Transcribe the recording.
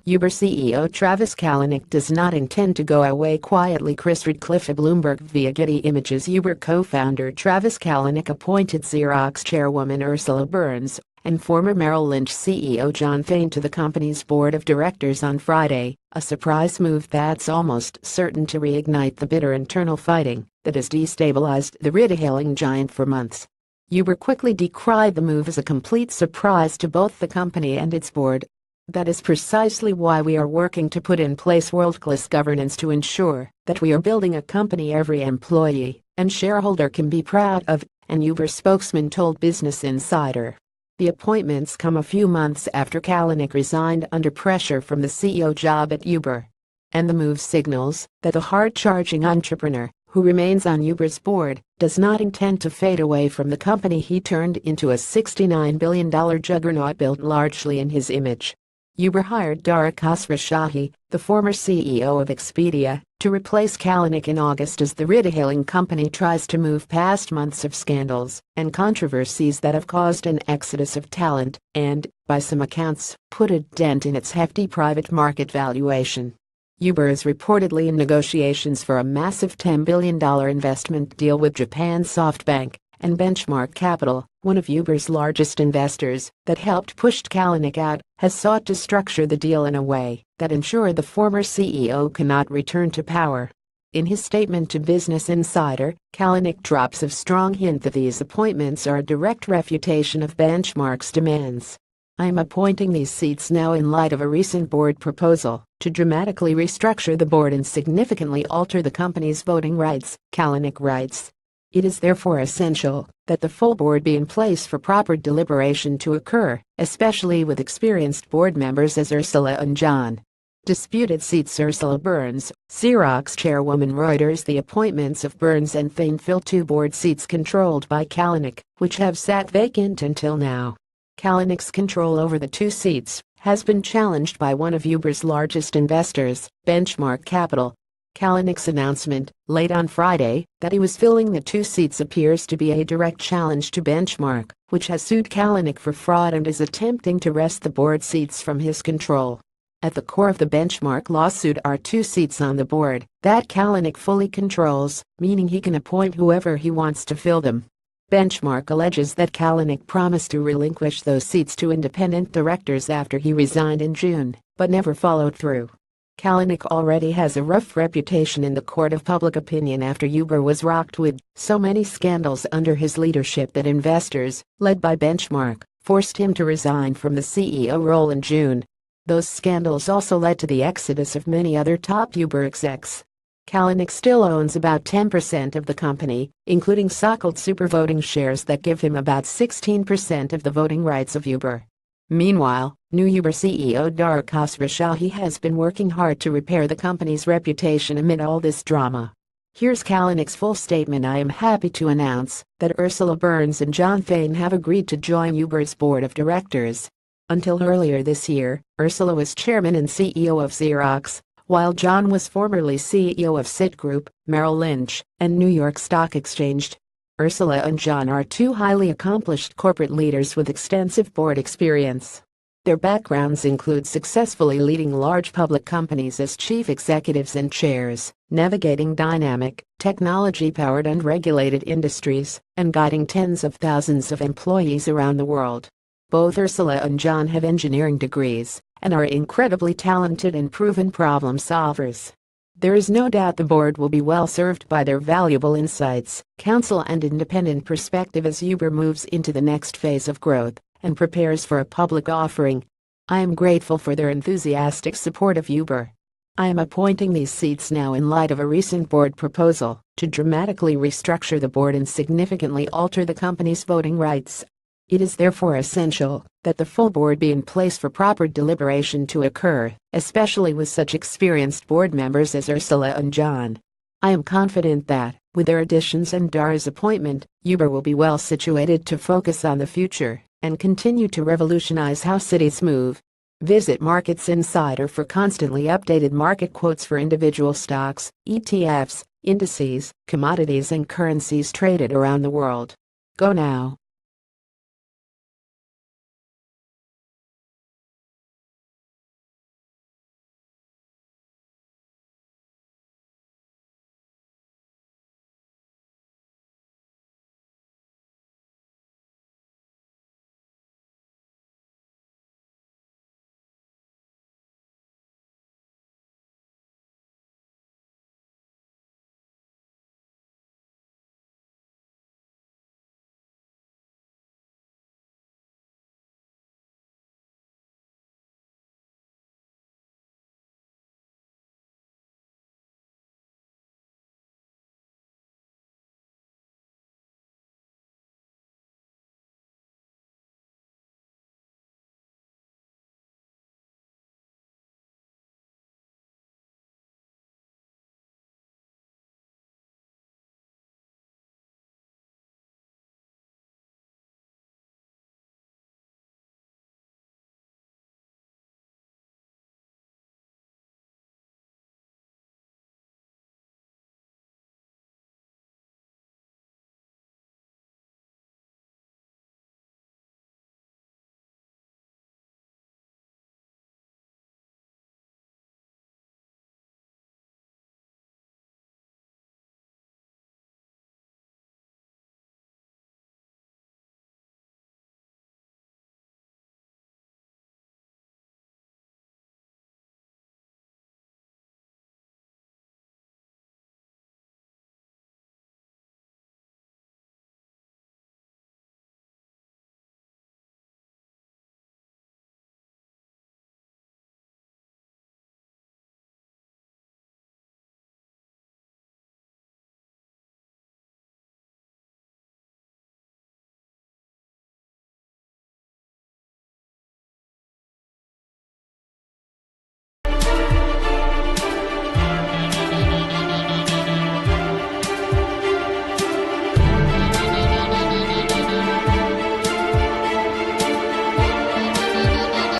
Uber CEO Travis Kalanick does not intend to go away quietly. Chris RatcliffeBloomberg via Getty Images. Uber co-founder Travis Kalanick appointed Xerox chairwoman Ursula Burns and former Merrill Lynch CEO John Fain to the company's board of directors on Friday, a surprise move that's almost certain to reignite the bitter internal fighting that has destabilized the ride-hailing giant for months. Uber quickly decried the move as a complete surprise to both the company and its board. That is precisely why we are working to put in place world-class governance to ensure that we are building a company every employee and shareholder can be proud of, an Uber spokesman told Business Insider. The appointments come a few months after Kalanick resigned under pressure from the CEO job at Uber. And the move signals that the hard-charging entrepreneur, who remains on Uber's board, does not intend to fade away from the company he turned into a $69 billion juggernaut built largely in his image. Uber hired Dara Khosrowshahi, the former CEO of Expedia, to replace Kalanick in August as the ride-hailing company tries to move past months of scandals and controversies that have caused an exodus of talent and, by some accounts, put a dent in its hefty private market valuation. Uber is reportedly in negotiations for a massive $10 billion investment deal with Japan's SoftBank and Benchmark Capital, one of Uber's largest investors, that helped push Kalanick out, has sought to structure the deal in a way that ensured the former CEO cannot return to power. In his statement to Business Insider, Kalanick drops a strong hint that these appointments are a direct refutation of Benchmark's demands. "I am appointing these seats now in light of a recent board proposal to dramatically restructure the board and significantly alter the company's voting rights," Kalanick writes. "It is therefore essential that the full board be in place for proper deliberation to occur, especially with experienced board members as Ursula and John." Disputed seats. Ursula Burns, Xerox chairwoman. Reuters. The appointments of Burns and Fain fill two board seats controlled by Kalanick, which have sat vacant until now. Kalanick's control over the two seats has been challenged by one of Uber's largest investors, Benchmark Capital. Kalanick's announcement, late on Friday, that he was filling the two seats appears to be a direct challenge to Benchmark, which has sued Kalanick for fraud and is attempting to wrest the board seats from his control. At the core of the Benchmark lawsuit are two seats on the board that Kalanick fully controls, meaning he can appoint whoever he wants to fill them. Benchmark alleges that Kalanick promised to relinquish those seats to independent directors after he resigned in June, but never followed through. Kalanick already has a rough reputation in the court of public opinion after Uber was rocked with so many scandals under his leadership that investors, led by Benchmark, forced him to resign from the CEO role in June. Those scandals also led to the exodus of many other top Uber execs. Kalanick still owns about 10% of the company, including so-called supervoting shares that give him about 16% of the voting rights of Uber. Meanwhile, new Uber CEO Dara Khosrowshahi has been working hard to repair the company's reputation amid all this drama. Here's Kalanick's full statement. "I am happy to announce that Ursula Burns and John Fain have agreed to join Uber's board of directors." Until earlier this year, Ursula was chairman and CEO of Xerox, while John was formerly CEO of Citigroup, Merrill Lynch, and New York Stock Exchange. Ursula and John are two highly accomplished corporate leaders with extensive board experience. Their backgrounds include successfully leading large public companies as chief executives and chairs, navigating dynamic, technology-powered and regulated industries, and guiding tens of thousands of employees around the world. Both Ursula and John have engineering degrees and are incredibly talented and proven problem solvers. There is no doubt the board will be well served by their valuable insights, counsel and independent perspective as Uber moves into the next phase of growth and prepares for a public offering. "I am grateful for their enthusiastic support of Uber. I am appointing these seats now in light of a recent board proposal to dramatically restructure the board and significantly alter the company's voting rights. It is therefore essential that the full board be in place for proper deliberation to occur, especially with such experienced board members as Ursula and John. I am confident that, with their additions and Dara's appointment, Uber will be well situated to focus on the future and continue to revolutionize how cities move." Visit Markets Insider for constantly updated market quotes for individual stocks, ETFs, indices, commodities and currencies traded around the world. Go now.